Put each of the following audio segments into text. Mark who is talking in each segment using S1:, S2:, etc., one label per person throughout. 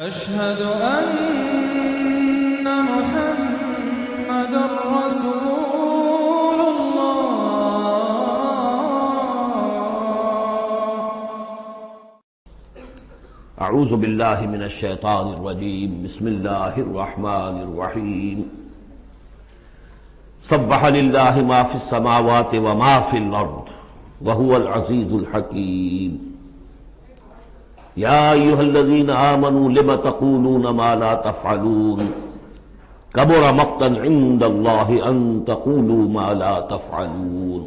S1: أشهد أن محمد رسول الله.
S2: اعوذ باللہ من الشیطان الرجیم بسم اللہ الرحمن الرحیم سبح للہ ما فی السماوات وما فی الارض وهو العزیز الحکیم یا ایہا الذین آمنوا لم تقولون ما لا تفعلون کبر مقتا عند اللہ ان تقولوا ما لا تفعلون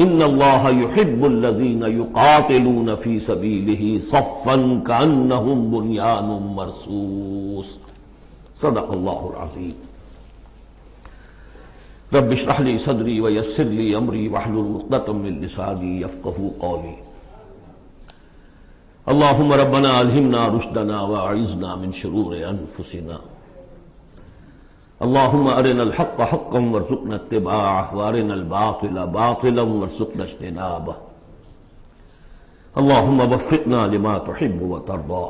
S2: ان اللہ یحب الذین یقاتلون فی سبیلہ صفا کأنہم بنیان مرصوص صدق اللہ العظیم رب اشرح لی صدری ویسر لی امری واحلل عقدۃ من لسانی یفقہوا قولی اللہم ربنا الہمنا رشدنا واعذنا من شرور انفسنا اللہم ارنا الحق حقا وارزقنا اتباعه وارنا الباطل باطلا وارزقنا اجتنابه اللہم وفقنا لما تحب وترضى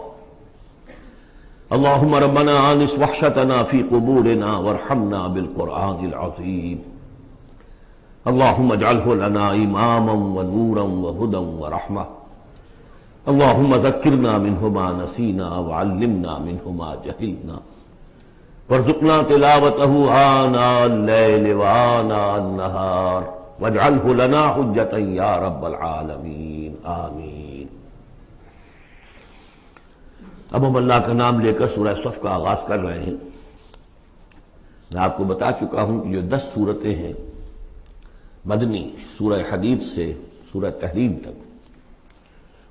S2: اللہم ربنا آنس وحشتنا في قبورنا وارحمنا بالقرآن العظیم اللہم اجعله لنا اماما ونورا وهدى ورحمة اللہم ذکرنا منہ ما نسینا وعلمنا منہ ما جہلنا وارزقنا تلاوتہ آناء اللیل وآناء النہار واجعلہ لنا حجتا یا رب العالمین آمین۔ اب ہم اللہ کا نام لے کر سورہ صف کا آغاز کر رہے ہیں۔ میں آپ کو بتا چکا ہوں کہ جو 10 سورتیں ہیں مدنی، سورہ حدید سے سورہ تحریم تک،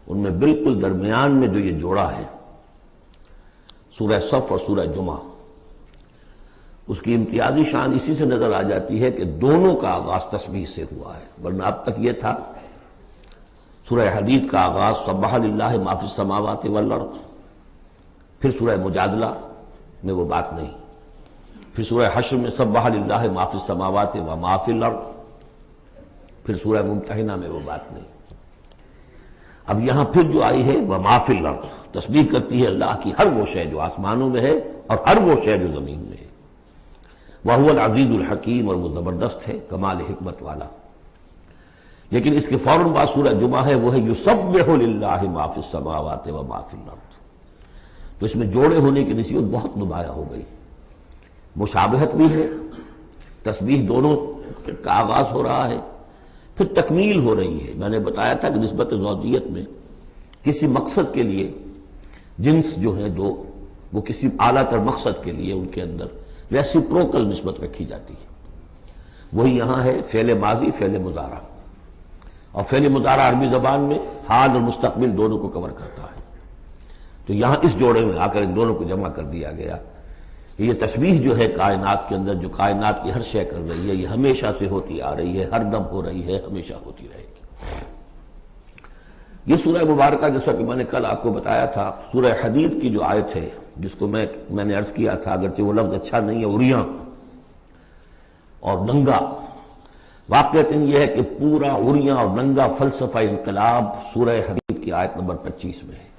S2: ان میں بالکل درمیان میں جو یہ جوڑا ہے سورہ صف اور سورہ جمعہ، اس کی امتیازی شان اسی سے نظر آ جاتی ہے کہ دونوں کا آغاز تسبیح سے ہوا ہے، ورنہ اب تک یہ تھا سورہ حدید کا آغاز سبح للہ ما فی السماوات والارض، پھر سورہ مجادلہ میں وہ بات نہیں، پھر سورہ حشر میں سبح للہ ما فی السماوات وما فی الارض، پھر سورہ ممتحنہ میں وہ بات نہیں۔ اب یہاں پھر جو آئی ہے وما فی الارض، تسبیح کرتی ہے اللہ کی ہر وہ شے جو آسمانوں میں ہے اور ہر وہ شے جو زمین میں ہے۔ وَهُوَ الْعَزِيزُ الْحَكِيمُ، اور وہ زبردست ہے، کمال حکمت والا۔ لیکن اس کے فوراً بعد سورہ جمعہ ہے، وہ ہے يُسَبِّحُ لِلَّهِ مَا فِي السَّمَاوَاتِ وَمَا فِي الْأَرْضِ، تو اس میں جوڑے ہونے کی نسبت بہت نمایاں ہو گئی، مشابہت بھی ہے، تسبیح دونوں کا آغاز ہو رہا ہے، پھر تکمیل ہو رہی ہے۔ میں نے بتایا تھا کہ نسبت زوجیت میں کسی مقصد کے لیے جنس جو ہیں دو، وہ کسی اعلیٰ تر مقصد کے لیے ان کے اندر ریسیپروکل نسبت رکھی جاتی ہے۔ وہی یہاں ہے فعل ماضی، فعل مضارع، اور فعل مضارع عربی زبان میں حال اور مستقبل دونوں کو کور کرتا ہے، تو یہاں اس جوڑے میں آ کر ان دونوں کو جمع کر دیا گیا کہ یہ تسبیح جو ہے کائنات کے اندر، جو کائنات کی ہر شے کر رہی ہے، یہ ہمیشہ سے ہوتی آ رہی ہے، ہر دم ہو رہی ہے، ہمیشہ ہوتی رہے گی۔ یہ سورہ مبارکہ جیسا کہ میں نے کل آپ کو بتایا تھا، سورہ حدید کی جو آیت ہے، جس کو میں نے عرض کیا تھا، اگرچہ وہ لفظ اچھا نہیں ہے، عریاں اور ننگا، واقعتاً یہ ہے کہ پورا عریاں اور ننگا فلسفہ انقلاب سورہ حدید کی آیت نمبر 25 میں ہے۔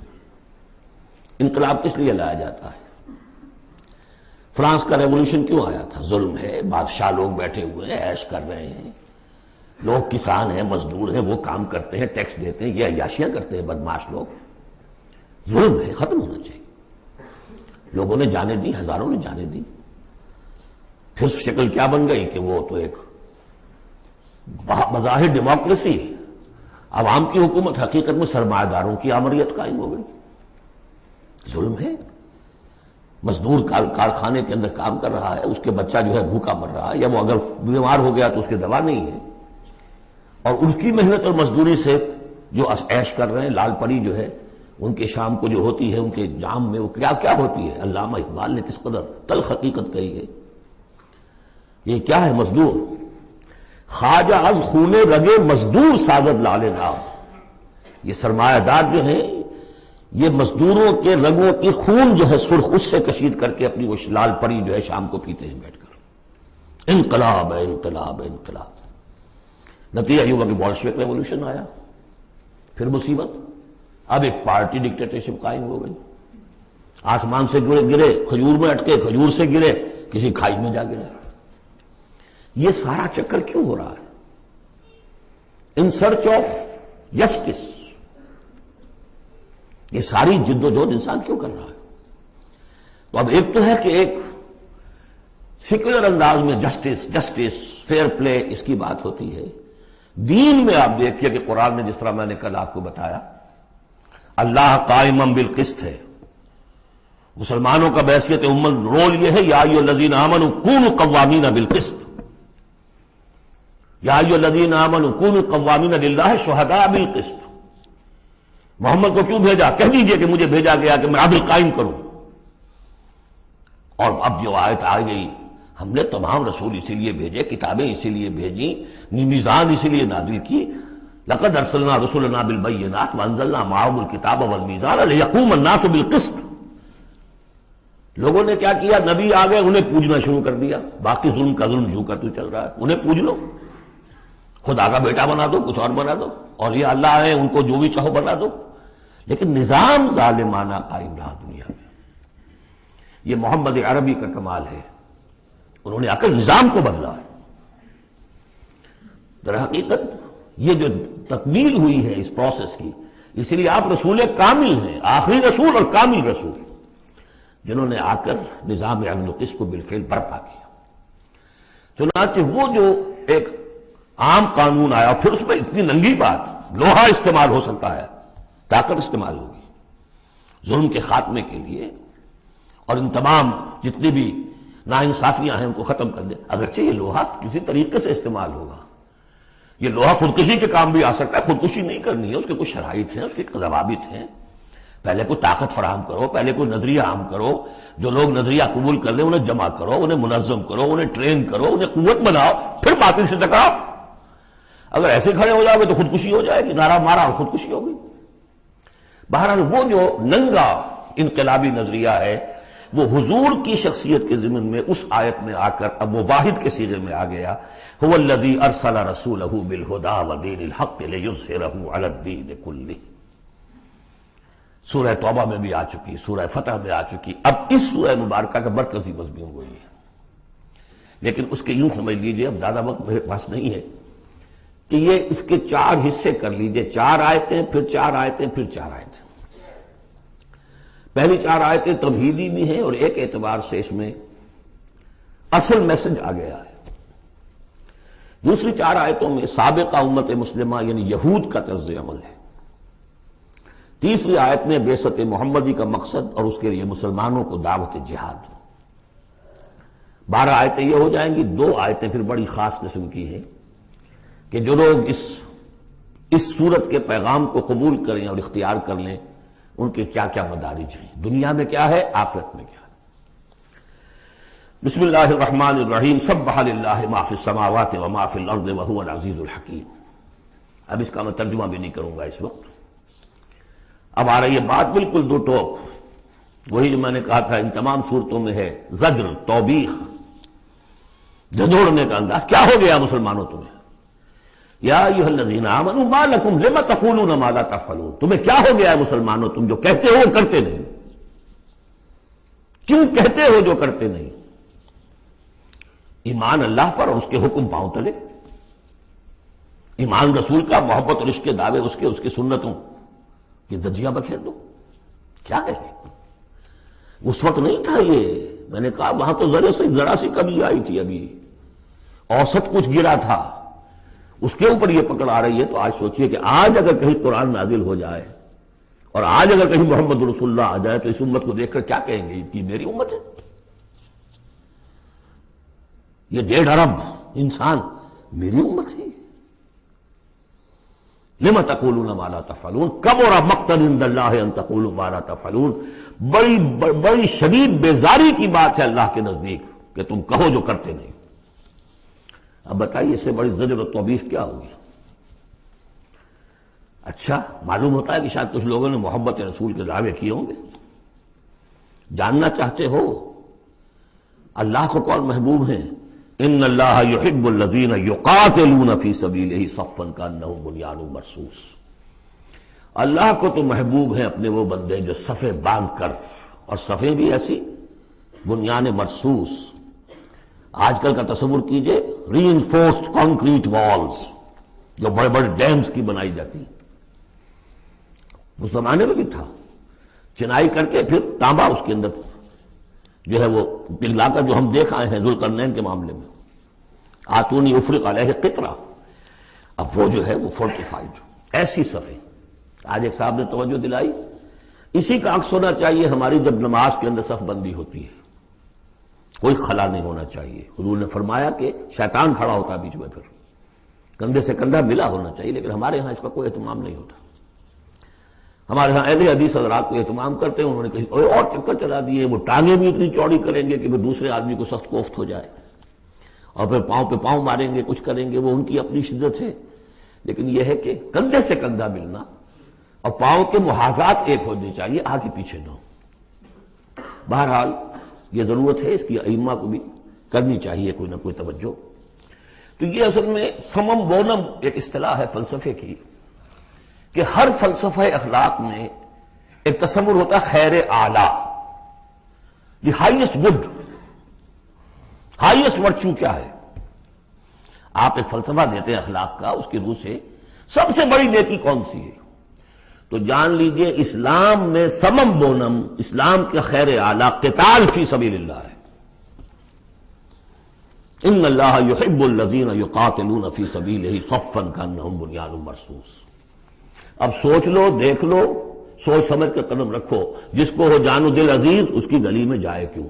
S2: انقلاب کس لیے لایا جاتا ہے؟ فرانس کا ریولوشن کیوں آیا تھا؟ ظلم ہے، بادشاہ لوگ بیٹھے ہوئے ہیں، عیش کر رہے ہیں، لوگ کسان ہیں، مزدور ہیں، وہ کام کرتے ہیں، ٹیکس دیتے ہیں، یہ عیاشیاں کرتے ہیں بدمعاش لوگ، ظلم ہے، ختم ہونا چاہیے۔ لوگوں نے جانے دی، ہزاروں نے جانے دی، پھر شکل کیا بن گئی کہ وہ تو ایک بظاہر ڈیموکریسی، عوام کی حکومت، حقیقت میں سرمایہ داروں کی آمریت قائم ہو گئی۔ ظلم ہے، مزدور کارخانے کے اندر کام کر رہا ہے، اس کے بچہ جو ہے بھوکا مر رہا ہے، یا وہ اگر بیمار ہو گیا تو اس کی دوا نہیں ہے، اور اس کی محنت اور مزدوری سے جو عیش کر رہے ہیں، لال پری جو ہے ان کے شام کو جو ہوتی ہے، ان کے جام میں وہ کیا کیا ہوتی ہے، علامہ اقبال نے کس قدر تلخ حقیقت کہی ہے۔ یہ کیا ہے؟ مزدور، خواجہ از خون رگے مزدور سازد لال ناب، یہ سرمایہ دار جو ہیں یہ مزدوروں کے رگوں کی خون جو ہے سرخ، اس سے کشید کر کے اپنی وہ لال پری جو ہے شام کو پیتے ہیں بیٹھ کر۔ انقلاب ہے، انقلاب ہے، انقلاب۔ نتیجہ یہ ہوا کہ بولشوک ریولوشن آیا، پھر مصیبت، اب ایک پارٹی ڈکٹیٹرشپ قائم ہو گئی، آسمان سے گرے، کھجور میں اٹکے، کھجور سے گرے، کسی کھائی میں جا گرے۔ یہ سارا چکر کیوں ہو رہا ہے؟ ان سرچ آف جسٹس، یہ ساری جد و جہد انسان کیوں کر رہا ہے؟ تو اب ایک تو ہے کہ ایک سیکولر انداز میں جسٹس فیئر پلے اس کی بات ہوتی ہے۔ دین میں آپ دیکھیے کہ قرآن نے جس طرح میں نے کل آپ کو بتایا، اللہ قائم بالقسط ہے۔ مسلمانوں کا بحیثیت امت رول یہ ہے، یا ایھا الذین آمنوا کونوا قوامین بالقسط، یا ایھا الذین آمنوا کونوا قوامین للہ شہداء بالقسط۔ محمد کو کیوں بھیجا؟ کہہ دیجئے کہ مجھے بھیجا گیا کہ میں عدل قائم کروں۔ اور اب جو آیت آ گئی، ہم نے تمام رسول اسی لیے بھیجے، کتابیں اسی لیے بھیجی، میزان اسی لیے نازل کی۔ لقد ارسلنا رسلنا بالبینات وانزلنا معهم الکتاب والمیزان لیقوم الناس بالقسط۔ لوگوں نے کیا کیا؟ نبی آ گئے، انہیں پوجنا شروع کر دیا۔ باقی ظلم کا ظلم جھوکا تو چل رہا ہے، انہیں پوج لو، خدا کا بیٹا بنا دو، کچھ اور بنا دو، اولیاء اللہ ہیں ان کو جو بھی چاہو بنا دو، لیکن نظام ظالمانہ قائم رہا دنیا میں۔ یہ محمد عربی کا کمال ہے، انہوں نے عقل نظام کو بدلا ہے۔ در حقیقت یہ جو تکمیل ہوئی ہے اس پروسیس کی، اس لیے آپ رسول کامل ہیں، آخری رسول اور کامل رسول، جنہوں نے آ کر نظام عدل و قسط کو بالفعل برپا کیا۔ چنانچہ وہ جو ایک عام قانون آیا، پھر اس میں اتنی ننگی بات، لوہا استعمال ہو سکتا ہے، طاقت استعمال ہوگی ظلم کے خاتمے کے لیے، اور ان تمام جتنی بھی ناانصافیاں ہیں ان کو ختم کر دے۔ اگرچہ یہ لوہا کسی طریقے سے استعمال ہوگا، یہ لوہا خودکشی کے کام بھی آ سکتا ہے، خودکشی نہیں کرنی ہے، اس کے کچھ شرائط ہیں، اس کے ضوابط ہیں۔ پہلے کوئی طاقت فراہم کرو، پہلے کوئی نظریہ عام کرو، جو لوگ نظریہ قبول کر لیں انہیں جمع کرو، انہیں منظم کرو، انہیں ٹرین کرو، انہیں قوت بناؤ، پھر باطل سے ٹکراؤ۔ اگر ایسے کھڑے ہو جاؤ گے تو خودکشی ہو جائے گی، نعرہ مارا اور خودکشی ہوگی۔ بہرحال وہ جو ننگا انقلابی نظریہ ہے، وہ حضور کی شخصیت کے ضمن میں اس آیت میں آ کر اب وہ واحد کے صیغے میں آ گیا، هو الذی ارسل رسولہ بالہدی ودین الحق لیظہرہ علی الدین کلہ۔ سورہ توبہ میں بھی آ چکی، سورہ فتح میں آ چکی، اب اس سورہ مبارکہ کا مرکزی مضمون وہی ہے۔ لیکن اس کے یوں سمجھ لیجئے، اب زیادہ وقت میرے پاس نہیں ہے، کہ یہ اس کے 4 حصے کر لیجئے، 4 آیتیں، پھر 4 آیتیں، پھر 4 آیتیں۔ پہلی 4 آیتیں تمہیدی بھی ہیں، اور ایک اعتبار سے اس میں اصل میسج آ گیا ہے۔ دوسری 4 آیتوں میں سابقہ امت مسلمہ یعنی یہود کا طرز عمل ہے۔ تیسری آیت میں بعثت محمدی کا مقصد اور اس کے لیے مسلمانوں کو دعوت جہاد۔ 12 آیتیں یہ ہو جائیں گی۔ 2 آیتیں پھر بڑی خاص قسم کی ہیں کہ جو لوگ اس صورت کے پیغام کو قبول کریں اور اختیار کر لیں، ان کے کیا کیا مدارج ہیں، دنیا میں کیا ہے، آخرت میں کیا ہے۔ بسم اللہ الرحمن الرحیم، سبح للہ ما فی السماوات وما فی الارض وہو العزیز الحکیم۔ اب اس کا میں ترجمہ بھی نہیں کروں گا اس وقت۔ اب آ رہی ہے بات بالکل دو ٹوک، وہی جو میں نے کہا تھا ان تمام صورتوں میں ہے، زجر، توبیخ، جھنجھوڑنے کا انداز۔ کیا ہو گیا مسلمانوں تمہیں؟ یا ایھا الذین آمنوا ما لکم لم تقولون ما لا تفعلون، تمہیں کیا ہو گیا ہے مسلمانوں، تم جو کہتے ہو وہ کرتے نہیں، کیوں کہتے ہو جو کرتے نہیں؟ ایمان اللہ پر اور اس کے حکم پاؤں تلے، ایمان رسول کا، محبت اور عشق کے دعوے اس کے سنتوں یہ دجیاں بکھیر دو۔ کیا ہے؟ اس وقت نہیں تھا یہ، میں نے کہا وہاں تو ذرا سی کمی آئی تھی، ابھی اوسط کچھ گرا تھا، اس کے اوپر یہ پکڑ آ رہی ہے۔ تو آج سوچئے کہ آج اگر کہیں قرآن نازل ہو جائے اور آج اگر کہیں محمد رسول اللہ آ جائے تو اس امت کو دیکھ کر کیا کہیں گے کہ میری امت ہے؟ یہ 1.5 ارب انسان میری امت ہے۔ لم تقولون ما لا تفعلون کبر مقتا عند اللہ ان تقولوا ما لا تفعلون، بڑی شدید بیزاری کی بات ہے اللہ کے نزدیک کہ تم کہو جو کرتے نہیں۔ اب بتائیے اس سے بڑی زجر و توبیخ کیا ہوگی؟ اچھا معلوم ہوتا ہے کہ شاید کچھ لوگوں نے محبت رسول کے دعوے کیے ہوں گے۔ جاننا چاہتے ہو اللہ کو کون محبوب ہیں؟ ان اللہ یحب الذین یقاتلون فی سبیلہ صفا کانہم بنیان مرصوص۔ اللہ کو تو محبوب ہیں اپنے وہ بندے جو صفے باندھ کر اور صفیں بھی ایسی بنیان مرصوص. آج کل کا تصور کیجئے ری انفورسڈ کانکریٹ والز جو بڑے بڑے ڈیمز کی بنائی جاتی ہیں. اس زمانے میں بھی تھا چنائی کر کے پھر تانبا اس کے اندر جو ہے وہ پگھلا کر، جو ہم دیکھ آئے ہیں ذوالقرنین کے معاملے میں، آتونی افرق علیہ قطرہ. اب وہ جو ہے وہ فورٹیفائڈ ایسی صفیں. آج ایک صاحب نے توجہ دلائی، اسی کا عکس ہونا چاہیے ہماری جب نماز کے اندر صف بندی ہوتی ہے، کوئی خلا نہیں ہونا چاہیے. حضور نے فرمایا کہ شیطان کھڑا ہوتا ہے بیچ میں، پھر کندھے سے کندھا ملا ہونا چاہیے. لیکن ہمارے ہاں اس کا کوئی اہتمام نہیں ہوتا. ہمارے ہاں اہل حدیث حضرات کو اہتمام کرتے ہیں، انہوں نے کہیں اور چکر چلا دیے، وہ ٹانگیں بھی اتنی چوڑی کریں گے کہ پھر دوسرے آدمی کو سخت کوفت ہو جائے، اور پھر پاؤں پہ پاؤں ماریں گے، کچھ کریں گے. وہ ان کی اپنی شدت ہے. لیکن یہ ہے کہ کندھے سے کندھا ملنا اور پاؤں کے محاذات ایک ہونے چاہیے، آگے پیچھے نہ ہو. بہرحال یہ ضرورت ہے، اس کی ائمہ کو بھی کرنی چاہیے کوئی نہ کوئی توجہ. تو یہ اصل میں سمم بونم ایک اصطلاح ہے فلسفے کی، کہ ہر فلسفہ اخلاق میں ایک تصور ہوتا ہے خیر اعلیٰ، the highest good, highest virtue کیا ہے. آپ ایک فلسفہ دیتے ہیں اخلاق کا، اس کی روح سے سب سے بڑی نیکی کون سی ہے، تو جان لیجئے اسلام میں سمم بونم، اسلام کے خیر اعلیٰ قتال فی سبیل اللہ ہے. ان اللہ یحب الذین یقاتلون فی سبیلہ صفا کانہم بنیان مرصوص. اب سوچ لو، دیکھ لو، سوچ سمجھ کے قدم رکھو. جس کو ہو جان و دل عزیز اس کی گلی میں جائے کیوں.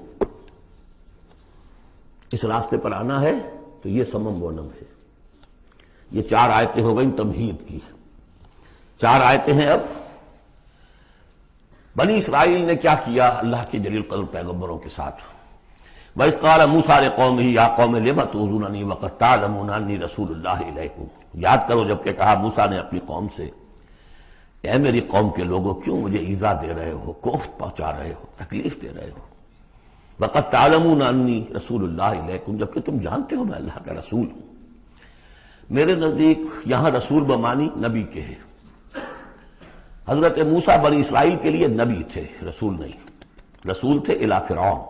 S2: اس راستے پر آنا ہے تو یہ سمم بونم ہے. یہ 4 آیتیں ہو گئیں تمہید کی. 4 آیتیں ہیں اب. بنی اسرائیل نے کیا کیا اللہ کے جلیل قدر پیغمبروں کے ساتھ. وَإِذْ قَالَ مُوسَىٰ لِقَوْمِهِ يَا قَوْمِ لِمَ تُؤْذُونَنِي وَقَدْ تَعْلَمُونَ أَنِّي رَسُولُ اللَّهِ إِلَيْكُمْ. یاد کرو جب کہ کہا موسیٰ نے اپنی قوم سے، اے میری قوم کے لوگوں کیوں مجھے ایذا دے رہے ہو، کوفت پہنچا رہے ہو، تکلیف دے رہے ہو. وَقَدْ تَعْلَمُونَ أَنِّي رَسُولُ اللَّهِ إِلَيْكُمْ، جبکہ تم جانتے ہو میں اللہ کا رسول ہوں. میرے نزدیک یہاں رسول بمانی نبی کے ہے. حضرت موسیٰ بنی اسرائیل کے لیے نبی تھے، رسول نہیں. رسول تھے الی فرعون.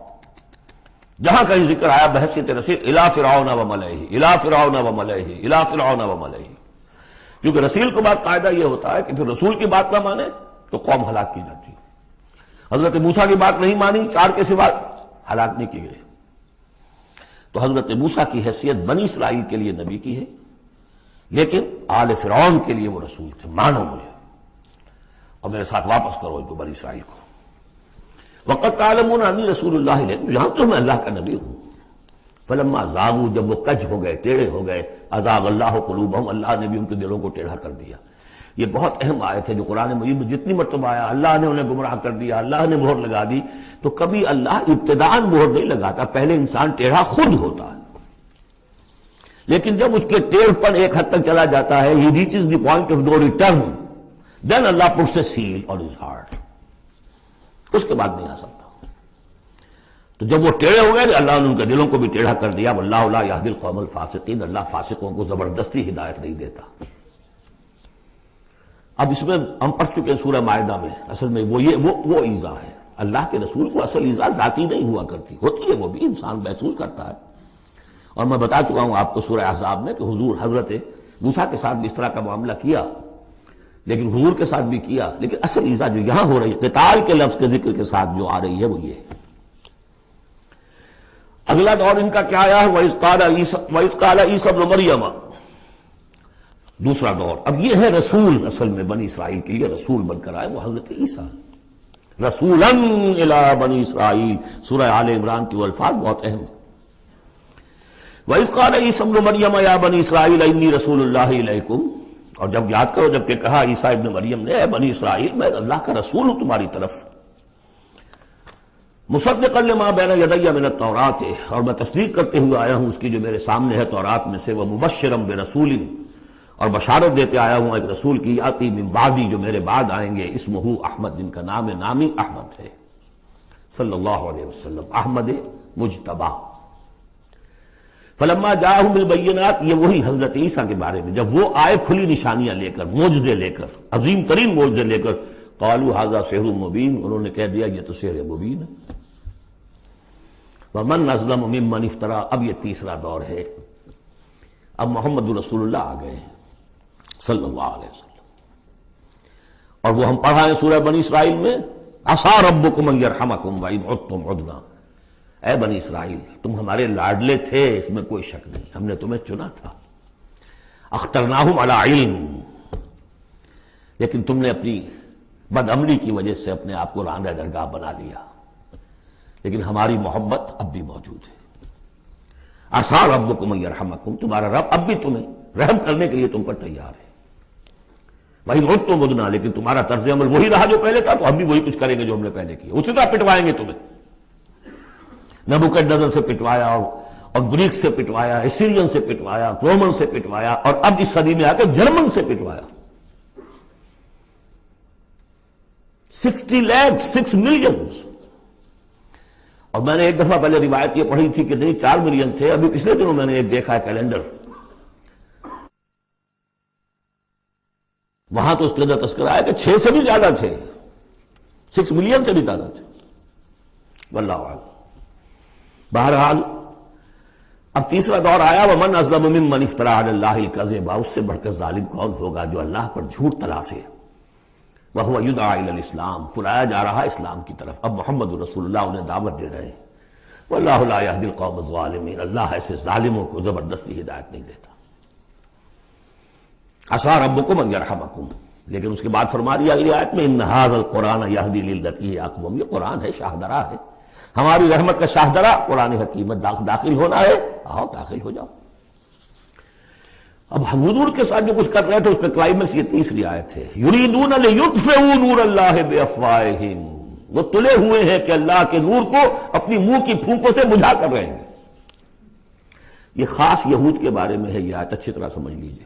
S2: جہاں کہیں ذکر آیا بحیثیت رسول الی فرعون وملئہ، الی فرعون وملئہ، الی فرعون وملئہ. کیونکہ رسول کے بعد قاعدہ یہ ہوتا ہے کہ پھر رسول کی بات نہ مانے تو قوم ہلاک کی جاتی ہے. حضرت موسیٰ کی بات نہیں مانی، 4 کے سوا ہلاک نہیں کی گئے. تو حضرت موسیٰ کی حیثیت بنی اسرائیل کے لیے نبی کی ہے، لیکن آل فرعون کے لیے وہ رسول تھے. مانو مجھے اور میرے ساتھ واپس کرو ان کو، بنی اسرائیل کو. وقت تعلمون انی رسول اللہ علیکم، یہاں تو میں اللہ کا نبی ہوں. فلما زاغوا، جب وہ کج ہو گئے، ٹیڑھے ہو گئے، ازاغ اللہ قلوبہم، اللہ نے بھی ان کے دلوں کو ٹیڑھا کر دیا. یہ بہت اہم آیت ہے جو قرآن مجید میں جتنی مرتبہ آیا اللہ نے انہیں گمراہ کر دیا، اللہ نے مہر لگا دی. تو کبھی اللہ ابتداءً مہر نہیں لگاتا، پہلے انسان ٹیڑھا خود ہوتا ہے. لیکن جب اس کے ٹیڑھ پن ایک حد تک چلا جاتا ہے، he reaches the point of no return, then Allah puts a seal on his heart. اس کے بعد نہیں آ سکتا. تو جب وہ ٹیڑھے ہو گئے اللہ نے ان کے دلوں کو بھی ٹیڑھا کر دیا. واللہ لا یہدی القوم الفاسقین، اللہ فاسقوں کو زبردستی ہدایت نہیں دیتا. اب اس میں ہم پڑھ چکے ہیں سورہ مائدہ میں، اصل میں وہ ایذا ہے. اللہ کے رسول کو اصل ایذا ذاتی نہیں ہوا کرتی، ہوتی ہے وہ بھی، انسان محسوس کرتا ہے. اور میں بتا چکا ہوں آپ کو سورہ احزاب میں کہ حضور حضرت موسیٰ کے ساتھ بھی اس طرح کا معاملہ کیا، لیکن حضور کے ساتھ بھی کیا. لیکن اصل ایذا جو یہاں ہو رہی ہے قتال کے لفظ کے ذکر کے ساتھ جو آ رہی ہے وہ یہ ہے. اگلا دور ان کا کیا آیا ہے، وَإِذْ قَالَ عِيسَى ابْنُ مَرْيَمَ، دوسرا دور. اب یہ ہے رسول، اصل میں بنی اسرائیل کے لیے رسول بن کر آئے وہ حضرت عیسیٰ. رسولاً الی بنی اسرائیل، سورہ آل عمران کی وہ الفاظ بہت اہم ہیں. وَإِذْ قَالَ عِيسَى ابْنُ مَرْيَمَ يَا بَنِي إِسْرَائِيلَ إِنِّي رَسُولُ اللَّهِ إِلَيْكُمْ. اور جب یاد کرو جب کہ کہا عیسیٰ ابن مریم نے، اے بنی اسرائیل میں اللہ کا رسول ہوں تمہاری طرف. مصدقا لما بین یدی من التوراۃ، اور میں تصدیق کرتے ہوئے آیا ہوں اس کی جو میرے سامنے ہے تورات میں سے. ومبشرا برسول، اور بشارت دیتے آیا ہوں ایک رسول کی، یاتی من بعدی، جو میرے بعد آئیں گے، اسمہ احمد، جن کا نامی احمد ہے، صلی اللہ علیہ وسلم، احمد مجتبی. فلما جاءہم بالبینات، یہ وہی حضرت عیسیٰ کے بارے میں جب وہ آئے کھلی نشانیاں لے کر، معجزے لے کر، عظیم ترین معجزے لے کر. قالوا ھذا سحر مبین، انہوں نے کہہ دیا یہ تو سحر مبین ہے۔ ومن اظلم ممن افترا، اب یہ تیسرا دور ہے، اب محمد رسول اللہ آ گئے صلی اللہ علیہ وسلم، اور وہ ہم پڑھا ہے سورہ بنی اسرائیل میں، عسیٰ ربکم ان یرحمکم وان عدتم عدنا، اے بنی اسرائیل تم ہمارے لاڈلے تھے، اس میں کوئی شک نہیں، ہم نے تمہیں چنا تھا، اخترناہم علی علم، لیکن تم نے اپنی بد عملی کی وجہ سے اپنے آپ کو راندہ درگاہ بنا لیا، لیکن ہماری محبت اب بھی موجود ہے۔ عسیٰ ربکم ان یرحمکم، تمہارا رب اب بھی تمہیں رحم کرنے کے لیے تم پر تیار ہے، وَإِنْ عُدْتُمْ عُدْنَا، لیکن تمہارا طرز عمل وہی رہا جو پہلے تھا، تو ہم بھی وہی کچھ کریں گے جو ہم نے پہلے کیا، اسی طرح پٹوائیں گے تمہیں۔ نبوکدنصر سے پٹوایا، اور گریک سے پٹوایا، اسیرین سے پٹوایا، رومن سے پٹوایا، اور اب اس صدی میں آ کے جرمن سے پٹوایا۔ 60 لاکھ 6 ملین، اور میں نے ایک دفعہ پہلے روایت یہ پڑھی تھی کہ نہیں 4 ملین تھے، ابھی پچھلے دنوں میں نے ایک دیکھا ہے کیلنڈر، وہاں تو اس کے اندر تذکرہ ہے کہ 6 سے بھی زیادہ تھے، 6 ملین سے بھی زیادہ تھے، واللہ اعلم۔ بہرحال اب تیسرا دور آیا، ومن اظلم ممن افترى علی اللہ الکذب، اس سے بڑھ کر ظالم کون ہوگا جو اللہ پر جھوٹ تلاسے، وہو یدعی الی الاسلام، بلایا جا رہا اسلام کی طرف، اب محمد رسول اللہ انہیں دعوت دے رہے ہیں، واللہ لا یہدی القوم الظالمین، اللہ ایسے ظالموں کو زبردستی ہدایت نہیں دیتا۔ عسیٰ ربکم ان یرحمکم، لیکن اس کے بعد فرما دیا اگلی آیت میں ان ھذا القرآن یہدی للتی ہی اقوم، یہ قرآن ہے شاہدرہ ہے، ہماری رحمت کا شاہدرہ قرآن حکیم میں داخل ہونا ہے، آؤ داخل ہو جاؤ۔ اب حضور کے ساتھ جو کچھ کر رہے تھے اس کا کلائمیکس یہ تیسری آیت ہے، یریدون لیطفئوا نور اللہ بافواہہم، وہ تلے ہوئے ہیں کہ اللہ کے نور کو اپنی منہ کی پھونکوں سے بجھا کر رہیں گے۔ یہ خاص یہود کے بارے میں ہے یہ آیت، اچھی طرح سمجھ لیجئے،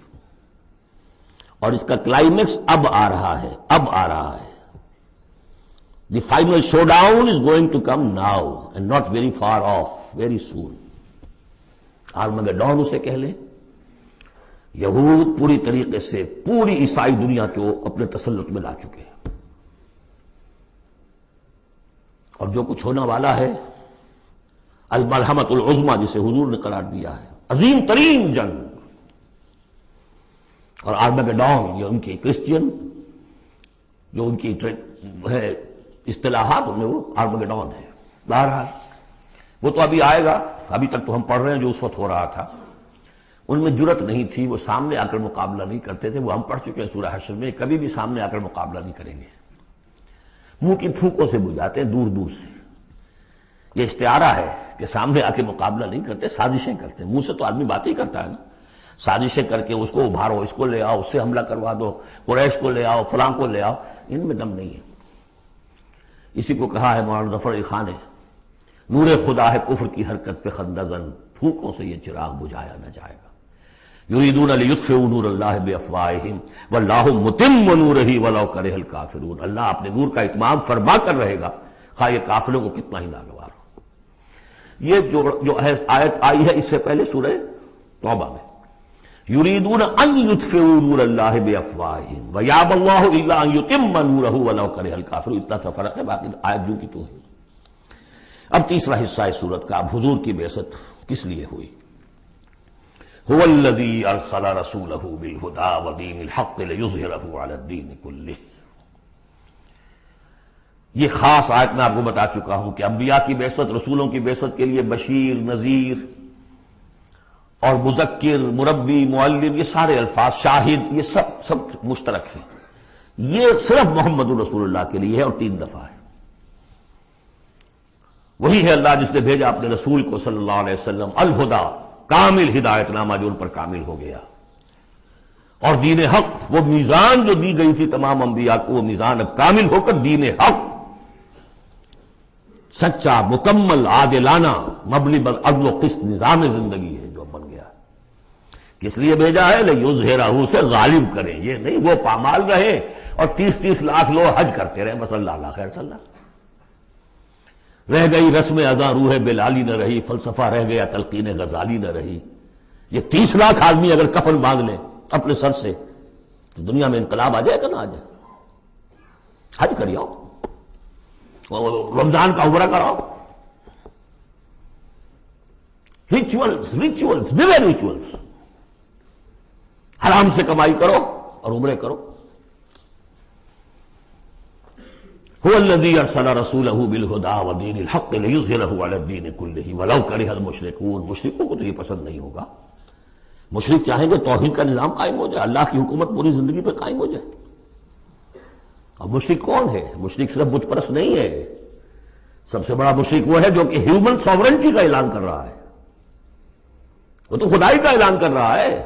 S2: اور اس کا کلائمیکس اب آ رہا ہے، اب آ رہا ہے۔ The final showdown is going to come now and not very far off, very soon. Armageddon اسے کہہ لیں۔ یہود پوری طریقے سے پوری عیسائی دنیا کو اپنے تسلط میں لا چکے ہیں، اور جو کچھ ہونے والا ہے الملحمۃ العظمیٰ جسے حضور نے قرار دیا ہے، عظیم ترین جنگ، اور آرمگڈون یہ ان کی کرسچین جو ان کی ہے اصطلاحات، ان میں وہ آرمگڈون ہے۔ بہرحال وہ تو ابھی آئے گا، ابھی تک تو ہم پڑھ رہے ہیں جو اس وقت ہو رہا تھا، ان میں جرت نہیں تھی، وہ سامنے آ کر مقابلہ نہیں کرتے تھے، وہ ہم پڑھ چکے ہیں سورہ حشر میں، کبھی بھی سامنے آ کر مقابلہ نہیں کریں گے، منہ کی پھونکوں سے بجھاتے ہیں دور دور سے۔ یہ استعارہ ہے کہ سامنے آ کے مقابلہ نہیں کرتے، سازشیں کرتے ہیں، منہ سے تو آدمی بات ہی کرتا ہے نا، سازشیں کر کے اس کو ابھارو، اس کو لے آؤ، اس سے حملہ کروا دو، قریش کو لے آؤ، فلاں کو لے آؤ، ان میں دم نہیں ہے۔ اسی کو کہا ہے مولانا ظفر علی خان نے، نور خدا ہے کفر کی حرکت پہ خندہ زن، پھونکوں سے یہ چراغ بجھایا نہ جائے گا۔ یریدون لیطفئوا نور اللہ بافواہہم واللہ متم نورہ ولو کرہ الکافرون، اللہ اپنے نور کا اتمام فرما کر رہے گا خواہ یہ کافروں کو کتنا ہی ناگوار ہو۔ یہ جو آیت آئی ہے اس سے پہلے سورہ توبہ میں، یریدون ان یطفئوا نور اللہ بافواہہم ویابی اللہ الا ان یتم نورہ ولو کرہ الکافرون، اتنا سا فرق ہے، باقی آیت جو کی تو ہے۔ اب تیسرا حصہ ہے سورت کا، اب حضور کی بعثت کس لیے ہوئی؟ هو الذی ارسل رسولہ بالہدی ودین الحق لیظہرہ علی الدین کلہ۔ یہ خاص آیت میں آپ کو بتا چکا ہوں کہ انبیاء کی بعثت، رسولوں کی بعثت کے لیے بشیر، نذیر اور مذکر، مربی، معلم، یہ سارے الفاظ، شاہد، یہ سب مشترک ہیں۔ یہ صرف محمد رسول اللہ کے لیے ہے، اور 3 دفعہ ہے۔ وہی ہے اللہ جس نے بھیجا اپنے رسول کو صلی اللہ علیہ وسلم، الہدا، کامل ہدایت نامہ جو ان پر کامل ہو گیا، اور دین حق، وہ میزان جو دی گئی تھی تمام انبیاء کو، وہ میزان اب کامل ہو کر دین حق، سچا، مکمل، عادلانہ، مبنی بر عدل و قسط نظام زندگی ہے جو بن گیا۔ کس لیے بھیجا ہے؟ لیظہرہ، سے غالب کریں، یہ نہیں وہ پامال رہے اور 30 لاکھ لوگ حج کرتے رہے، بس اللہ اللہ خیر صلی اللہ۔ رہ گئی رسم ادا روح بلالی نہ رہی، فلسفہ رہ گیا تلقین غزالی نہ رہی۔ یہ 30 لاکھ آدمی اگر کفن باندھ لیں اپنے سر سے تو دنیا میں انقلاب آ جائے گا نہ آ جائے؟ حج کر آؤ، رمضان کا عمرہ کراؤ، ریچولز بغیر ریچولز، حرام سے کمائی کرو اور عمرے کرو۔ هو الذی ارسل رسولہ بالہدی ودین الحق لیظہرہ علی الدین کلہ ولو کرہ المشرکون۔ مشرکوں کو تو یہ پسند نہیں ہوگا، مشرک چاہیں گے توحید کا نظام قائم ہو جائے، اللہ کی حکومت پوری زندگی پہ قائم ہو جائے۔ اب مشرک کون ہے؟ مشرک صرف بت پرست نہیں ہے، سب سے بڑا مشرک وہ ہے جو کہ ہیومن ساورنٹی کا اعلان کر رہا ہے، وہ تو خدائی کا اعلان کر رہا ہے۔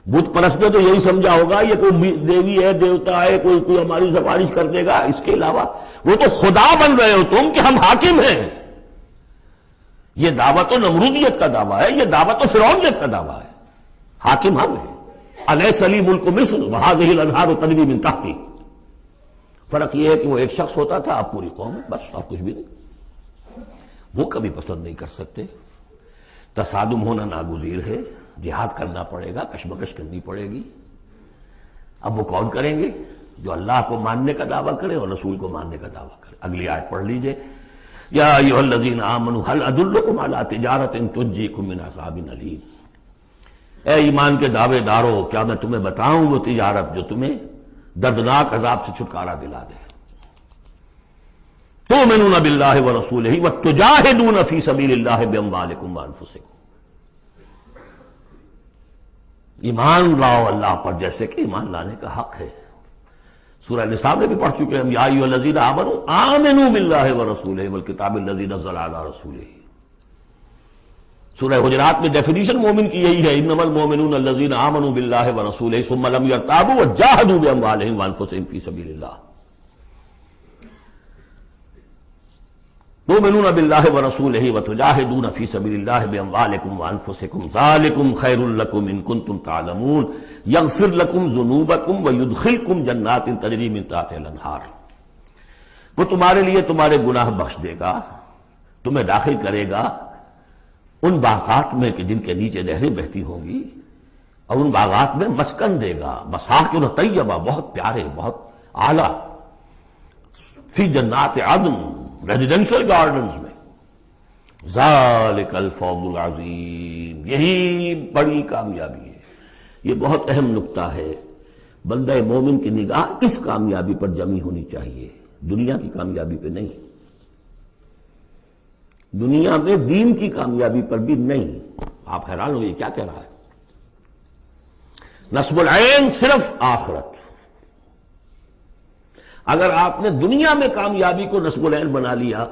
S2: بت پرست نے تو یہی سمجھا ہوگا یہ کوئی دیوی ہے، دیوتا ہے، کوئی ہماری سفارش کر دے گا، اس کے علاوہ وہ تو خدا بن رہے ہو تم کہ ہم حاکم ہیں۔ یہ دعویٰ تو نمرودیت کا دعویٰ ہے، یہ دعویٰ تو فرعونیت کا دعویٰ ہے، حاکم ہم ہیں۔ الیس لی ملک مصر وہذہ الانہار تجری من تحتی۔ فرق یہ ہے کہ وہ ایک شخص ہوتا تھا، اب پوری قوم ہے، بس اور کچھ بھی نہیں۔ وہ کبھی پسند نہیں کر سکتے، تصادم ہونا ناگزیر ہے، جہاد کرنا پڑے گا، کشمکش کرنی پڑے گی۔ اب وہ کون کریں گے؟ جو اللہ کو ماننے کا دعویٰ کرے اور رسول کو ماننے کا دعویٰ کرے۔ اگلی آیت پڑھ لیجئے، یا ایھا الذین آمنوا هل ادلکم علی تجارۃ تنجیکم من عذاب الیم۔ اے ایمان کے دعوے دارو، کیا میں تمہیں بتاؤں وہ تجارت جو تمہیں دردناک عذاب سے چھٹکارا دلا دے۔ تؤمنون باللہ ورسولہ وتجاہدون فی سبیل اللہ باموالکم وانفسکم۔ ایمان لاؤ اللہ پر جیسے کہ ایمان لانے کا حق ہے۔ سورہ نساء میں بھی پڑھ چکے ہم، یا ایھا الذین آمنوا آمنوا باللہ ورسولہ والکتاب الذی نزل علی رسولہ۔ سورہ حجرات میں ڈیفینیشن مومن کی یہی ہے، انما المؤمنون الذین آمنوا باللہ ورسولہ ثم لم یرتابوا وجاہدوا باموالہم وانفسہم فی سبیل اللہ۔ تؤمنون باللہ ورسولہ وتجاہدون فی سبیل اللہ باموالکم وانفسکم ذالکم خیر لکم ان کنتم تعلمون یغفر لکم ذنوبکم ویدخلکم جنات تجری من تحتہا الانہار۔ وہ تمہارے لیے تمہارے گناہ بخش دے گا، تمہیں داخل کرے گا ان باغات میں کہ جن کے نیچے نہریں بہتی ہوں گی، اور ان باغات میں مسکن دے گا، مساکن طیبہ، بہت پیارے، بہت اعلیٰ، فی جنات عدن، ریزیڈینشل گارڈنز میں۔ ذالک الفوز العظیم، یہی بڑی کامیابی ہے۔ یہ بہت اہم نکتہ ہے، بندہ مومن کی نگاہ اس کامیابی پر جمی ہونی چاہیے، دنیا کی کامیابی پہ نہیں، دنیا میں دین کی کامیابی پر بھی نہیں۔ آپ حیران ہو یہ کیا کہہ رہا ہے؟ نصب العین صرف آخرت۔ اگر آپ نے دنیا میں کامیابی کو نصب العین بنا لیا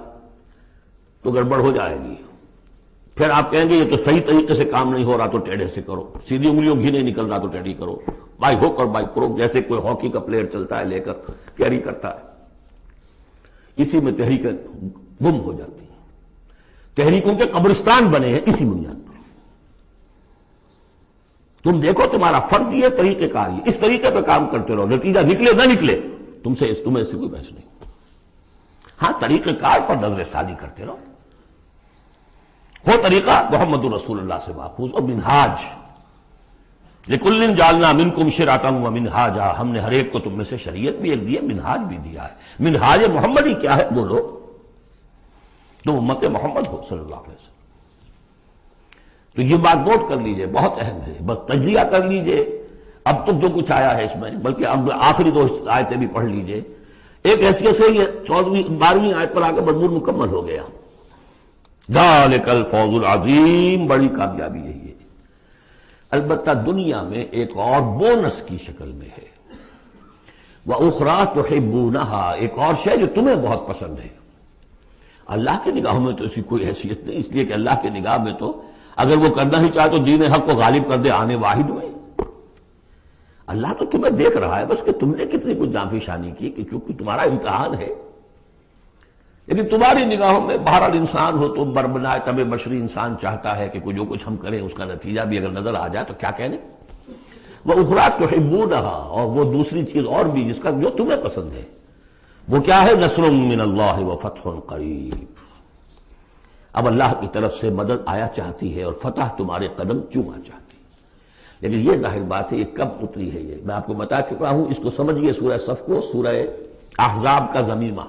S2: تو گڑبڑ ہو جائے گی، پھر آپ کہیں گے یہ تو صحیح طریقے سے کام نہیں ہو رہا تو ٹیڑھے سے کرو، سیدھی انگلیوں گھی نہیں نکل رہا تو ٹیڑھی کرو، بائی ہوک اور بائی کروک، جیسے کوئی ہاکی کا پلیئر چلتا ہے لے کر کیری کرتا ہے۔ اسی میں تحریکیں گم ہو جاتی ہیں، تحریکوں کے قبرستان بنے ہیں اسی بنیاد پر۔ تم دیکھو تمہارا فرض یہ طریقہ کار یہ، اس طریقے پہ کام کرتے رہو، نتیجہ نکلے نہ نکلے تمہیں اس سے کوئی بحث نہیں۔ ہاں طریقہ کار پر نظر ثانی کرتے رہو، وہ طریقہ محمد رسول اللہ سے ماخوذ اور منہاج۔ لِكُلٍّ جَعَلْنَا مِنْكُمْ شِرْعَةً وَمِنْهَاجًا، ہم نے ہر ایک کو تم میں سے شریعت بھی ایک دی ہے، منہاج بھی دیا ہے۔ منہاج محمدی کیا ہے بولو، تم امت محمد ہو صلی اللہ علیہ وسلم۔ تو یہ بات نوٹ کر لیجئے، بہت اہم ہے، بس تجزیہ کر لیجئے اب تک جو کچھ آیا ہے اس میں، بلکہ اب آخری دو آیتیں بھی پڑھ لیجئے۔ ایک حیثیت سے یہ 12ویں آیت پر آ کے مضمون مکمل ہو گیا۔ ذالک الفوز العظیم، بڑی کامیابی یہی ہے۔ البتہ دنیا میں ایک اور بونس کی شکل میں ہے، وَأُخْرَىٰ تُحِبُّونَهَا، ایک اور شے جو تمہیں بہت پسند ہے۔ اللہ کی نگاہوں میں تو اس کی کوئی حیثیت نہیں، اس لیے کہ اللہ کی نگاہ میں تو اگر وہ کرنا ہی چاہے تو دین حق کو غالب کر دے آنے واحد میں۔ اللہ تو تمہیں دیکھ رہا ہے بس کہ تم نے کتنی کچھ جانفی شانی کی، کہ چونکہ تمہارا امتحان ہے۔ لیکن تمہاری نگاہوں میں بہرحال انسان ہو تو بربنائے طب بشری انسان چاہتا ہے کہ جو کچھ ہم کریں اس کا نتیجہ بھی اگر نظر آ جائے تو کیا کہنے۔ وَأُخْرَىٰ تُحِبُّونَهَا، اور وہ دوسری چیز اور بھی جس کا جو تمہیں پسند ہے، وہ کیا ہے؟ نصر من اللہ وفتح قریب، اب اللہ کی طرف سے مدد آیا چاہتی ہے اور فتح تمہارے قدم چوما چاہتی ہے۔ لیکن یہ ظاہر بات ہے یہ کب اتری ہے، یہ میں آپ کو بتا چکا ہوں، اس کو سمجھیے سورہ صف کو سورہ احزاب کا زمیمہ،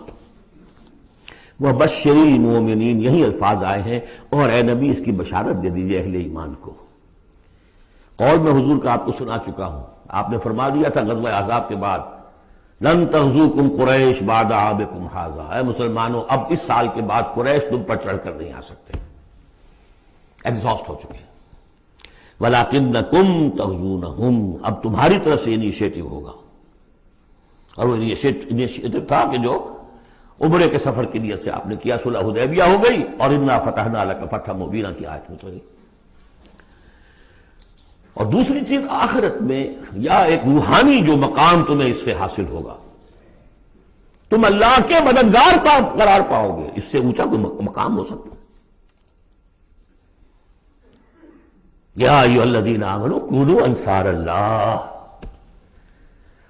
S2: وَبَشِّرِ الْمُؤْمِنِينَ، یہی الفاظ آئے ہیں، اور اے نبی اس کی بشارت دے دیجئے اہل ایمان کو۔ قول میں حضور کا آپ کو سنا چکا ہوں، آپ نے فرما دیا تھا غزوہ احزاب کے بعد، لن تغزوکم قریش بعد عامکم ھذا، اے مسلمانوں اب اس سال کے بعد قریش تم پر چڑھ کر نہیں آ سکتے، ایگزاسٹ ہو چکے ہیں۔ وَلَكِنَّكُمْ تَغْزُونَهُمْ، اب تمہاری طرف سے انیشیٹو ہوگا، اور وہ انیشیٹو تھا کہ جو عمرے کے سفر کی نیت سے آپ نے کیا، صلح حدیبیہ ہو گئی، اور اِنَّا فَتَحْنَا لَكَ فَتْحًا مُبِينًا کی آیت اتری۔ اور دوسری چیز آخرت میں یا ایک روحانی جو مقام تمہیں اس سے حاصل ہوگا، تم اللہ کے مددگار کا قرار پاؤ گے، اس سے اونچا کوئی مقام ہو سکتا ہے؟ یا ایھا الذین آمنوا کونوا انصار اللہ،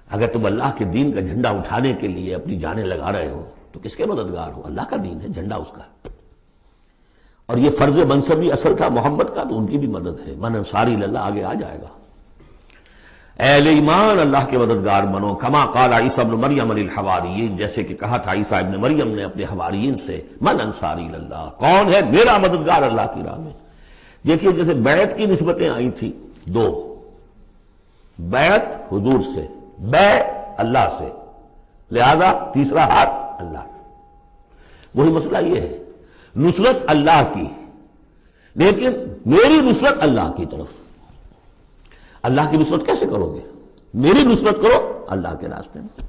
S2: اگر تم اللہ کے دین کا جھنڈا اٹھانے کے لیے اپنی جانیں لگا رہے ہو تو کس کے مددگار ہو؟ اللہ کا دین ہے، جھنڈا اس کا ہے، اور یہ فرض منصبی اصل تھا محمد کا، تو ان کی بھی مدد ہے۔ من انصاری اللہ آگے آ جائے گا۔ اہل ایمان اللہ کے مددگار بنو، کما قال عیسی ابن مریم للحواریین، جیسے کہ کہا تھا عیسیٰ ابن مریم نے اپنے حواریین سے، من انصاری اللہ، کون ہے میرا مددگار اللہ کی راہ میں؟ دیکھیے جیسے بیعت کی نسبتیں آئی تھیں دو، بیعت حضور سے، بیع اللہ سے، لہذا تیسرا ہاتھ اللہ۔ وہی مسئلہ یہ ہے، نصرت اللہ کی، لیکن میری نصرت اللہ کی طرف۔ اللہ کی نصرت کیسے کرو گے؟ میری نصرت کرو اللہ کے راستے میں،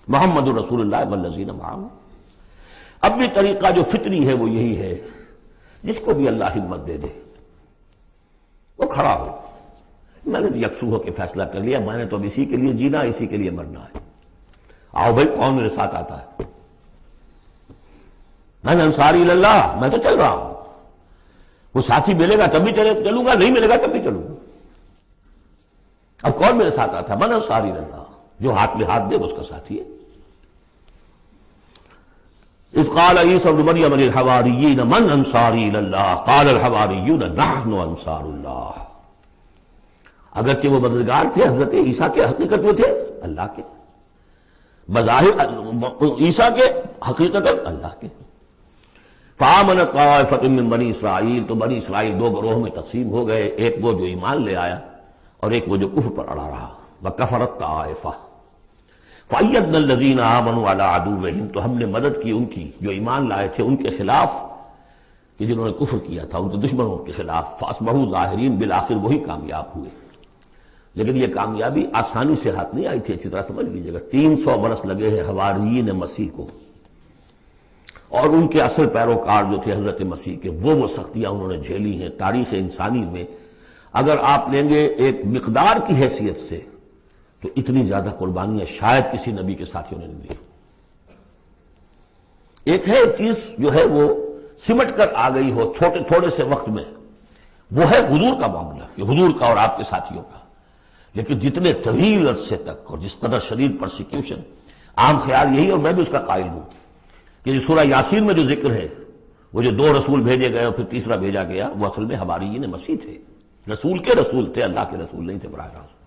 S2: محمد رسول اللہ والذین معہ۔ اب بھی طریقہ جو فطری ہے وہ یہی ہے، جس کو بھی اللہ ہمت دے دے وہ کھڑا ہو۔ میں نے یکسو ہو کے فیصلہ کر لیا، میں نے تو اب اسی کے لیے جینا، اسی کے لیے مرنا ہے، آؤ بھائی کون میرے ساتھ آتا ہے؟ میں انصاری اللہ، میں تو چل رہا ہوں، وہ ساتھی ملے گا تب بھی چلوں گا، نہیں ملے گا تب بھی چلوں گا۔ اب کون میرے ساتھ آتا ہے؟ من انصاری اللہ، جو ہاتھ میں ہاتھ دے وہ اس کا ساتھی ہے۔ اذ قال عیسی ابن مریم للحواریین من انصاری اللہ قال الحواریون نحن انصار اللہ۔ اگرچہ وہ مددگار تھے حضرت عیسیٰ کے، حقیقت میں تھے اللہ کے، بظاہر عیسیٰ کے، حقیقت اللہ کے۔ فآمنت طائفۃ من بنی اسرائیل، تو بنی اسرائیل دو گروہ میں تقسیم ہو گئے، ایک وہ جو ایمان لے آیا اور ایک وہ جو کفر پر اڑا رہا۔ وکفرت طائفہ فأیدنا الذین آمنوا علی عدوہم، تو ہم نے مدد کی ان کی جو ایمان لائے تھے ان کے خلاف، کہ جنہوں نے کفر کیا تھا ان کے دشمنوں کے خلاف، فاصبحوا ظاہرین، بالآخر وہی کامیاب ہوئے۔ لیکن یہ کامیابی آسانی سے ہاتھ نہیں آئی تھی، اچھی طرح سمجھ لیجیے گا۔ 300 برس لگے ہیں حواریین مسیح کو، اور ان کے اصل پیروکار جو تھے حضرت مسیح کے، وہ سختیاں انہوں نے جھیلی ہیں۔ تاریخ انسانی میں اگر آپ لیں گے ایک مقدار کی حیثیت سے تو اتنی زیادہ قربانیاں شاید کسی نبی کے ساتھیوں نے نہیں دی۔ ایک ہے چیز جو ہے وہ سمٹ کر آ گئی ہو تھوڑے سے وقت میں، وہ ہے حضور کا معاملہ، کہ حضور کا اور آپ کے ساتھیوں کا۔ لیکن جتنے طویل عرصے تک اور جس قدر شدید پرسیکیوشن، عام خیال یہی، اور میں بھی اس کا قائل ہوں، کہ سورہ یاسین میں جو ذکر ہے، وہ جو 2 رسول بھیجے گئے اور پھر تیسرا بھیجا گیا، وہ اصل میں حواریین مسیح تھے، رسول کے رسول تھے، اللہ کے رسول نہیں تھے براہ راست۔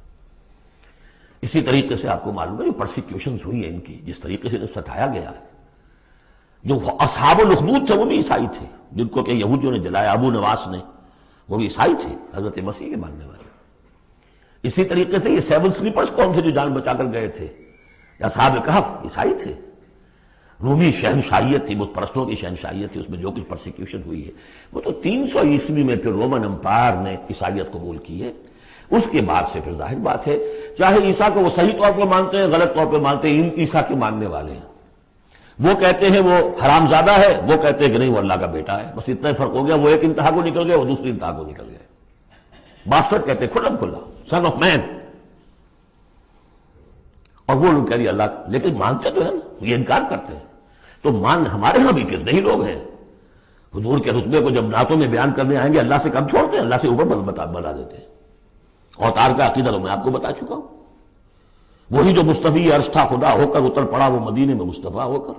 S2: اسی طریقے سے آپ کو معلوم ہے جو پرسیکیوشنز ہوئی ہیں ان کی، جس طریقے سے انہیں ستایا گیا ہے۔ جو اصحاب الاخدود تھے وہ بھی عیسائی تھے، جن کو کہ یہودیوں نے جلایا، ابو نواس نے، وہ بھی عیسائی تھے، حضرت مسیح کے ماننے والے۔ اسی طریقے سے یہ 7 سلیپرز کون تھے جو جان بچا کر گئے تھے؟ اصحاب کہف عیسائی تھے۔ رومی شہنشاہیت تھی، بت پرستوں کی شہنشاہیت تھی، اس میں جو کچھ پرسیکیوشن ہوئی ہے وہ تو 300 عیسوی میں پھر رومن امپائر نے عیسائیت قبول کی ہے۔ اس کے بعد سے پھر ظاہر بات ہے، چاہے عیسیٰ کو وہ صحیح طور پر مانتے ہیں، غلط طور پر مانتے ہیں، عیسیٰ کے ماننے والے ہیں، وہ کہتے ہیں وہ حرام زادہ ہے، وہ کہتے ہیں کہ نہیں وہ اللہ کا بیٹا ہے، بس اتنا ہی فرق ہو گیا، وہ ایک انتہا کو نکل گئے، وہ دوسری انتہا کو نکل گئے۔ باسٹرڈ کہتے ہیں کھلم کھلا، سن آف مین، اور وہ لوگ کہہ رہے اللہ کا، لیکن مانتے تو ہے نا، یہ انکار کرتے ہیں۔ تو ہمارے ہاں بھی کتنے ہی لوگ ہیں حضور کے رتبے کو جب نعتوں میں بیان کرنے آئیں گے اللہ سے کم چھوڑتے ہیں، اللہ سے اوپر بنا دیتے ہیں۔ اوتار کا عقیدہ تو میں آپ کو بتا چکا ہوں، وہی جو مصطفی عرش تھا خدا ہو کر اتر پڑا وہ مدینے میں مصطفیٰ ہو کر۔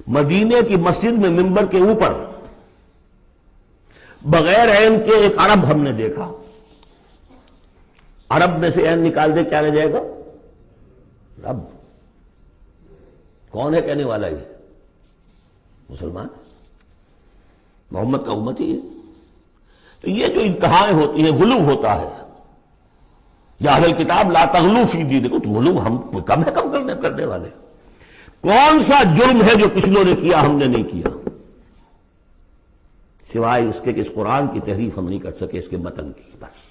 S2: مدینے کی مسجد میں منبر کے اوپر بغیر عین کے ایک عرب ہم نے دیکھا، عرب میں سے عین نکال دے کیا رہ جائے گا؟ رب۔ کون ہے کہنے والا؟ یہ مسلمان، محمد کا امتی ہے۔ تو یہ جو انتہائیں ہوتی ہیں، غلو ہوتا ہے، یا اہل کتاب لا تغلو فی دینکم، تو غلو ہم کم ہے کم کرنے والے۔ کون سا جرم ہے جو پچھلوں نے کیا ہم نے نہیں کیا، سوائے اس کے کہ اس قرآن کی تحریف ہم نہیں کر سکے، اس کے متن کی، بس۔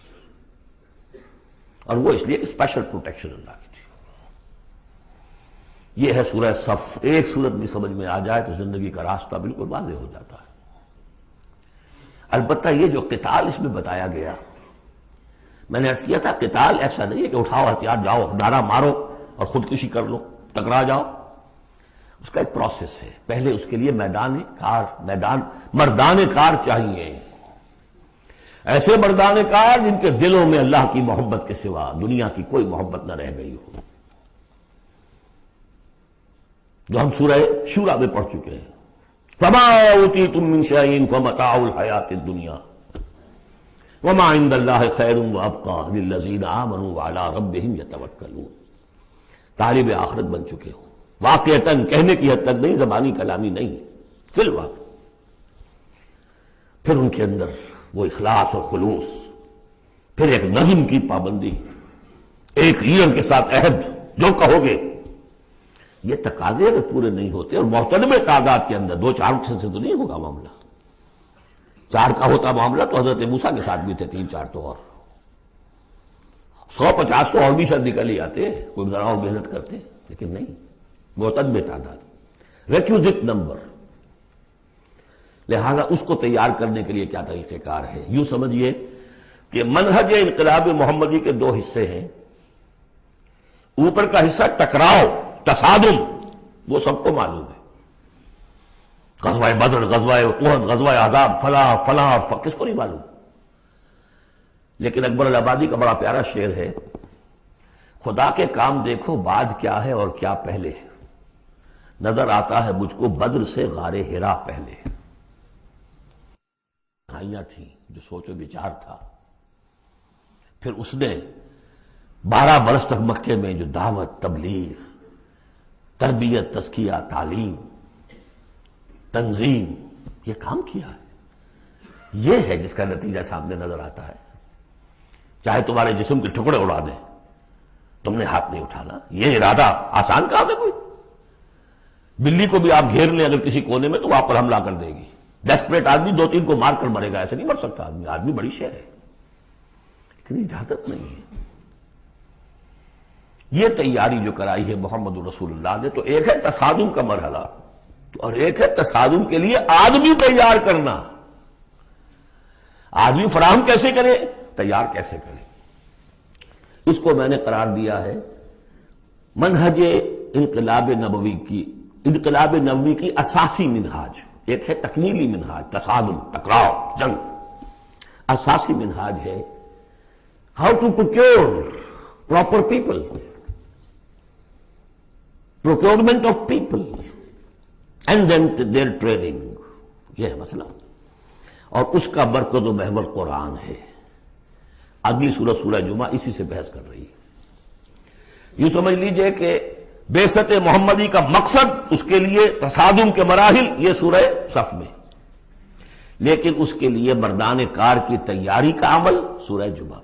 S2: اور وہ اس لیے کہ اسپیشل پروٹیکشن اللہ کی تھی۔ یہ ہے سورہ صف۔ ایک سورت بھی سمجھ میں آ جائے تو زندگی کا راستہ بالکل واضح ہو جاتا ہے۔ البتہ یہ جو قتال اس میں بتایا گیا، میں نے عرض کیا تھا قتال ایسا نہیں ہے کہ اٹھاؤ ہتھیار جاؤ نعرہ مارو اور خودکشی کر لو، ٹکرا جاؤ۔ اس کا ایک پروسیس ہے۔ پہلے اس کے لیے مردان کار چاہیے، ایسے مردان کار جن کے دلوں میں اللہ کی محبت کے سوا دنیا کی کوئی محبت نہ رہ گئی ہو، جو ہم سورہ شورى میں پڑھ چکے ہیں۔ فما اوتیتم من شیء فمتاع الحیاۃ الدنیا وما عند اللہ خیر وابقى للذین آمنوا وعلی ربہم یتوکلون۔ طالب آخرت بن چکے ہو، واقعتاً، کہنے کی حد تک نہیں، زبانی کلامی نہیں، فی الواقع۔ پھر ان کے اندر وہ اخلاص اور خلوص، پھر ایک نظم کی پابندی، ایک لیڈر کے ساتھ عہد، جو کہو گے۔ یہ تقاضے اگر پورے نہیں ہوتے، اور محترم تعداد کے اندر 2-4 سے تو نہیں ہوگا معاملہ۔ 4 کا ہوتا معاملہ تو حضرت موسیٰ کے ساتھ بھی تھے، 3-4 تو اور 150 تو اور بھی شاید نکل ہی آتے، کوئی ذرا اور محنت کرتے، لیکن نہیں، معتدل تعداد، ریکوزٹ نمبر۔ لہذا اس کو تیار کرنے کے لیے کیا طریقہ کار ہے؟ یوں سمجھیے کہ منہج انقلاب محمدی کے 2 حصے ہیں۔ اوپر کا حصہ ٹکراؤ، تصادم، وہ سب کو معلوم ہے، غزوہ بدر، غزوہ احد، غزوہ احزاب، فلاں کس کو نہیں معلوم؟ لیکن اکبر الآبادی کا بڑا پیارا شعر ہے، خدا کے کام دیکھو بعد کیا ہے اور کیا پہلے، نظر آتا ہے مجھ کو بدر سے غار ہرا پہلے۔ تنہائیاں تھیں، جو سوچ و بچار تھا۔ پھر اس نے 12 برس تک مکے میں جو دعوت، تبلیغ، تربیت، تزکیہ، تعلیم، تنظیم، یہ کام کیا ہے۔ یہ ہے جس کا نتیجہ سامنے نظر آتا ہے۔ چاہے تمہارے جسم کے ٹکڑے اڑا دیں، تم نے ہاتھ نہیں اٹھانا۔ یہ ارادہ آسان کام ہے کوئی؟ بلی کو بھی آپ گھیر لیں اگر کسی کونے میں تو وہ آپ پر حملہ کر دے گی۔ ڈیسپریٹ آدمی 2-3 کو مار کر مرے گا، ایسے نہیں مر سکتا آدمی۔ آدمی بڑی شے ہے، لیکن اجازت نہیں ہے۔ یہ تیاری جو کرائی ہے محمد رسول اللہ نے، تو ایک ہے تصادم کا مرحلہ، اور ایک ہے تصادم کے لیے آدمی تیار کرنا۔ آدمی فراہم کیسے کرے، تیار کیسے کرے؟ اس کو میں نے قرار دیا ہے منہج انقلاب نبوی کی اساسی منہاج۔ ایک ہے تکمیلی منہاج، تصادم، ٹکراؤ، جنگ۔ اساسی منہاج ہے how to procure proper people, procurement of people and then their training. یہ ہے مسئلہ، اور اس کا مرکز و محور قرآن ہے۔ اگلی سورہ، سورہ جمعہ، اسی سے بحث کر رہی ہے۔ یوں سمجھ لیجئے کہ بعثت محمدی کا مقصد، اس کے لیے تصادم کے مراحل، یہ سورہ صف میں، لیکن اس کے لیے مردان کار کی تیاری کا عمل سورہ جمعہ۔